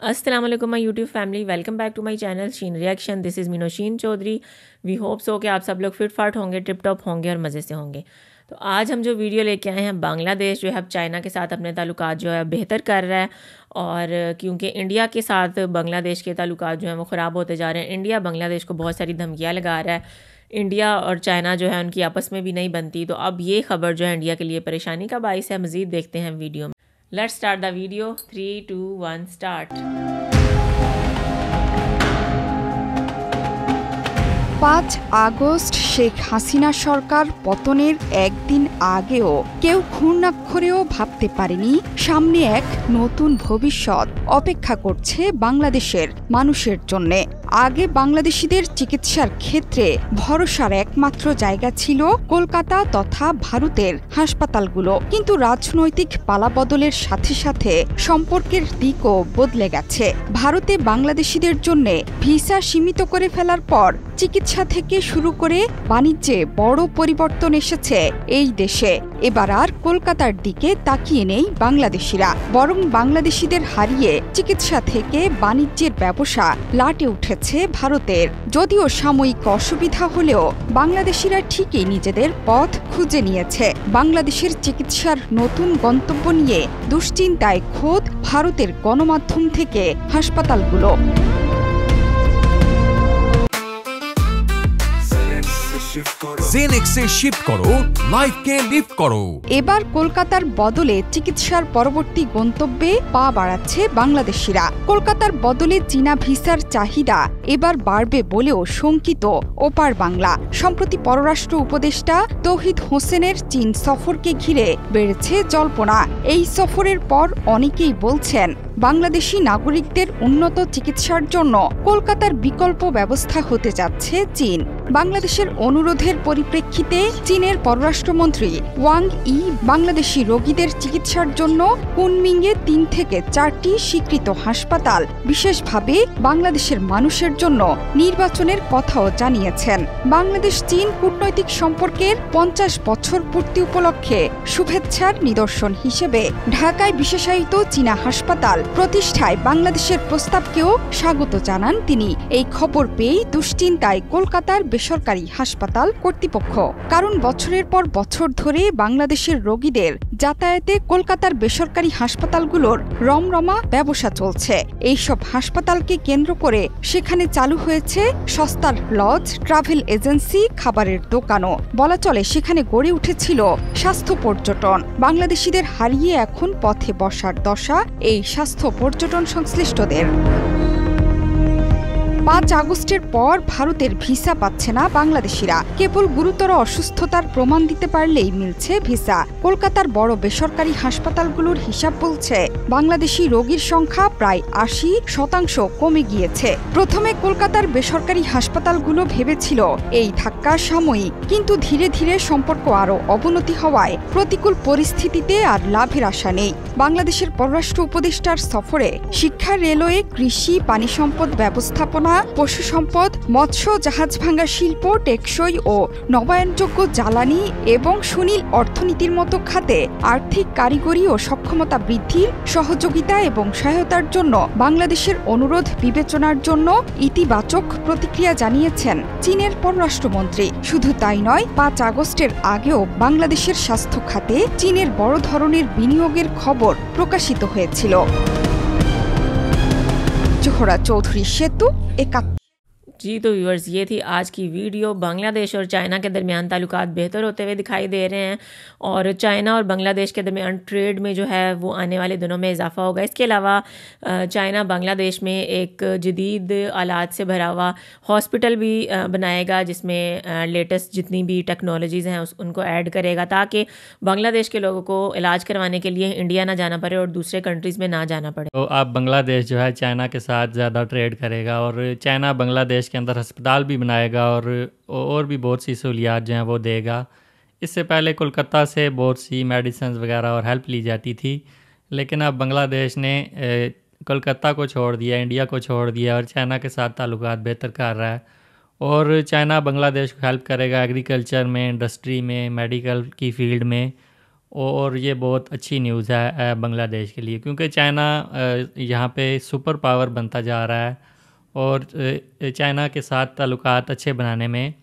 अस्सलाम वालेकुम my YouTube family, welcome back to my channel Sheen reaction. This is Meenosheen Chowdhury. We hope so कि आप सब लोग फिट फाट होंगे, टिप टॉप होंगे और मज़े से होंगे। तो आज हम जो वीडियो लेके आए हैं, बांग्लादेश जो है अब चाइना के साथ अपने ताल्लुकात जो है बेहतर कर रहा है, और क्योंकि इंडिया के साथ बांग्लादेश के ताल्लुकात जो हैं वो ख़राब होते जा रहे हैं। इंडिया बांग्लादेश को बहुत सारी धमकियाँ लगा रहा है। इंडिया और चाइना जो है उनकी आपस में भी नहीं बनती, तो अब ये खबर जो है इंडिया के लिए परेशानी का बाइस है। मज़ीद देखते हैं वीडियो में। Let's start the video. 3, 2, 1 start. 5 August Sheikh Hasina সরকার পতনের একদিন আগেও কেউ ঘূর্ণাক্ষরেও ভাবতে পারেনি সামনে এক নতুন ভবিষ্যৎ অপেক্ষা করছে বাংলাদেশের মানুষের জন্য। আগে বাংলাদেশিদের চিকিৎসার ক্ষেত্রে ভরসার একমাত্র জায়গা ছিল কলকাতা তথা ভারতের হাসপাতালগুলো, কিন্তু রাজনৈতিক পালাবদলের সাথে সাথে সম্পর্কের দিকও বদলে গেছে। ভারতে বাংলাদেশিদের জন্য ভিসা সীমিত করে ফেলার পর চিকিৎসা থেকে শুরু করে বাণিজ্যে বড় পরিবর্তন এসেছে এই দেশে। এবার আর কলকাতার দিকে তাকিয়ে নেই বাংলাদেশিরা, বরং বাংলাদেশিদের হারিয়ে চিকিৎসা থেকে বাণিজ্যের ব্যবসা লাটে উঠেছে ভারতের। যদিও সাময়িক অসুবিধা হলেও বাংলাদেশিরা ঠিকই নিজেদের পথ খুঁজে নিয়েছে। বাংলাদেশের চিকিৎসার নতুন গন্তব্য নিয়ে দুশ্চিন্তায় খোদ ভারতের গণমাধ্যম থেকে হাসপাতালগুলো। জেনেক্সে শিফট করো, লাইফকে লিফট করো। এবার কলকাতার বদলে চিকিৎসার পরবর্তী গন্তব্যে পা বাড়াচ্ছে বাংলাদেশিরা। কলকাতার বদলে চীনা ভিসার চাহিদা এবার বাড়বে বলেও শঙ্কিত ওপার বাংলা। সম্প্রতি পররাষ্ট্র উপদেষ্টা তৌহিদ হোসেনের চীন সফরকে ঘিরে বেড়েছে জল্পনা। এই সফরের পর অনেকেই বলছেন বাংলাদেশি নাগরিকদের উন্নত চিকিৎসার জন্য কলকাতার বিকল্প ব্যবস্থা হতে যাচ্ছে চীন। বাংলাদেশের অনুরোধের পরিপ্রেক্ষিতে চীনের পররাষ্ট্রমন্ত্রী ওয়াং ই বাংলাদেশি রোগীদের চিকিৎসার জন্য কুনমিংয়ে 3 থেকে 4টি স্বীকৃত হাসপাতাল বিশেষভাবে বাংলাদেশের মানুষের জন্য নির্বাচনের কথাও জানিয়েছেন। বাংলাদেশ চীন কূটনৈতিক সম্পর্কের 50 বছর পূর্তি উপলক্ষে শুভেচ্ছার নিদর্শন হিসেবে ঢাকায় বিশেষায়িত চীনা হাসপাতাল প্রতিষ্ঠায় বাংলাদেশের প্রস্তাবকেও স্বাগত জানান তিনি। এই খবর পেয়েই দুশ্চিন্তায় কলকাতার বেসরকারি হাসপাতাল কর্তৃপক্ষ, কারণ বছরের পর বছর ধরে বাংলাদেশের রোগীদের যাতায়াতে কলকাতার বেসরকারি হাসপাতালগুলোর রমরমা ব্যবসা চলছে। এইসব হাসপাতালকে কেন্দ্র করে সেখানে চালু হয়েছে সস্তার লজ, ট্রাভেল এজেন্সি, খাবারের দোকানও। বলা চলে সেখানে গড়ে উঠেছিল স্বাস্থ্য পর্যটন। বাংলাদেশিদের হারিয়ে এখন পথে বসার দশা এই স্বাস্থ্য পর্যটন সংশ্লিষ্টদের। 5 আগস্টের পর ভারতের ভিসা পাচ্ছে না বাংলাদেশিরা। কেবল গুরুতর অসুস্থতার প্রমাণ দিতে পারলেই মিলছে ভিসা। কলকাতার বড় বেসরকারি হাসপাতালগুলোর হিসাব বলছে বাংলাদেশি রোগীর সংখ্যা প্রায় 80% কমে গিয়েছে। প্রথমে কলকাতার বেসরকারি হাসপাতালগুলো ভেবেছিল এই ধাক্কা সাময়িক, কিন্তু ধীরে ধীরে সম্পর্ক আরও অবনতি হওয়ায় প্রতিকূল পরিস্থিতিতে আর লাভের আশা নেই। বাংলাদেশের পররাষ্ট্র উপদেষ্টার সফরে শিক্ষা, রেলওয়ে, কৃষি, পানি সম্পদ ব্যবস্থাপনা, পশু সম্পদ, মৎস্য, জাহাজ ভাঙা শিল্প, টেকসই ও নবায়নযোগ্য জ্বালানি এবং সুনীল অর্থনীতির মতো খাতে আর্থিক, কারিগরি ও সক্ষমতা বৃদ্ধির সহযোগিতা এবং সহায়তার জন্য বাংলাদেশের অনুরোধ বিবেচনার জন্য ইতিবাচক প্রতিক্রিয়া জানিয়েছেন চীনের পররাষ্ট্রমন্ত্রী। শুধু তাই নয়, 5 আগস্টের আগেও বাংলাদেশের স্বাস্থ্য খাতে চীনের বড় ধরনের বিনিয়োগের খবর প্রকাশিত হয়েছিল। जोहरा चौधरी सेतु 71। जी तो व्यूअर्स, ये थी आज की वीडियो। बांग्लादेश और चाइना के दरमियान ताल्लुकात बेहतर होते हुए दिखाई दे रहे हैं, और चाइना और बांग्लादेश के दरमियान ट्रेड में जो है वो आने वाले दिनों में इजाफा होगा। इसके अलावा चाइना बांग्लादेश में एक जदीद आलात से भरा हुआ हॉस्पिटल भी बनाएगा, जिसमें लेटेस्ट जितनी भी टेक्नोलॉजीज़ हैं उनको ऐड करेगा, ताकि बांग्लादेश के लोगों को इलाज करवाने के लिए इंडिया ना जाना पड़े और दूसरे कंट्रीज़ में ना जाना पड़े। तो अब बांग्लादेश जो है चाइना के साथ ज़्यादा ट्रेड करेगा, और चाइना बांग्लादेश के अंदर अस्पताल भी बनाएगा, और भी बहुत सी सहूलियात जो हैं वो देगा। इससे पहले कोलकाता से बहुत सी मेडिसिन वगैरह और हेल्प ली जाती थी, लेकिन अब बांग्लादेश ने कोलकाता को छोड़ दिया, इंडिया को छोड़ दिया, और चाइना के साथ ताल्लुकात बेहतर कर रहा है। और चाइना बांग्लादेश को हेल्प करेगा एग्रीकल्चर में, इंडस्ट्री में, मेडिकल की फील्ड में, और ये बहुत अच्छी न्यूज़ है बांग्लादेश के लिए, क्योंकि चाइना यहाँ पे सुपर पावर बनता जा रहा है और चाइना के साथ ताल्लुकात अच्छे बनाने में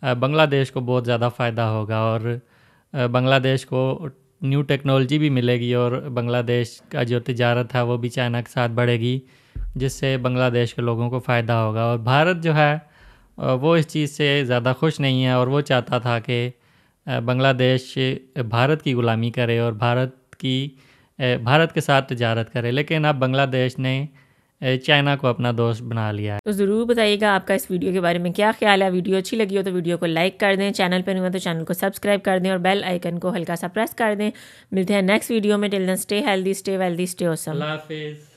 बांग्लादेश को बहुत ज़्यादा फ़ायदा होगा और बांग्लादेश को न्यू टेक्नोलॉजी भी मिलेगी और बांग्लादेश का जो तिजारत है वो भी चाइना के साथ बढ़ेगी, जिससे बांग्लादेश के लोगों को फ़ायदा होगा। और भारत जो है वो इस चीज़ से ज़्यादा खुश नहीं है और वो चाहता था कि बांग्लादेश भारत की ग़ुलामी करे और भारत के साथ तिजारत करे, लेकिन अब बांग्लादेश ने चाइना को अपना दोस्त बना लिया है। तो ज़रूर बताइएगा आपका इस वीडियो के बारे में क्या ख्याल है। वीडियो अच्छी लगी हो तो वीडियो को लाइक कर दें, चैनल पर नहीं हो तो चैनल को सब्सक्राइब कर दें और बेल आइकन को हल्का सा प्रेस कर दें। मिलते हैं नेक्स्ट वीडियो में। Till then stay healthy, stay wealthy, stay awesome. अल्लाह हाफिज़।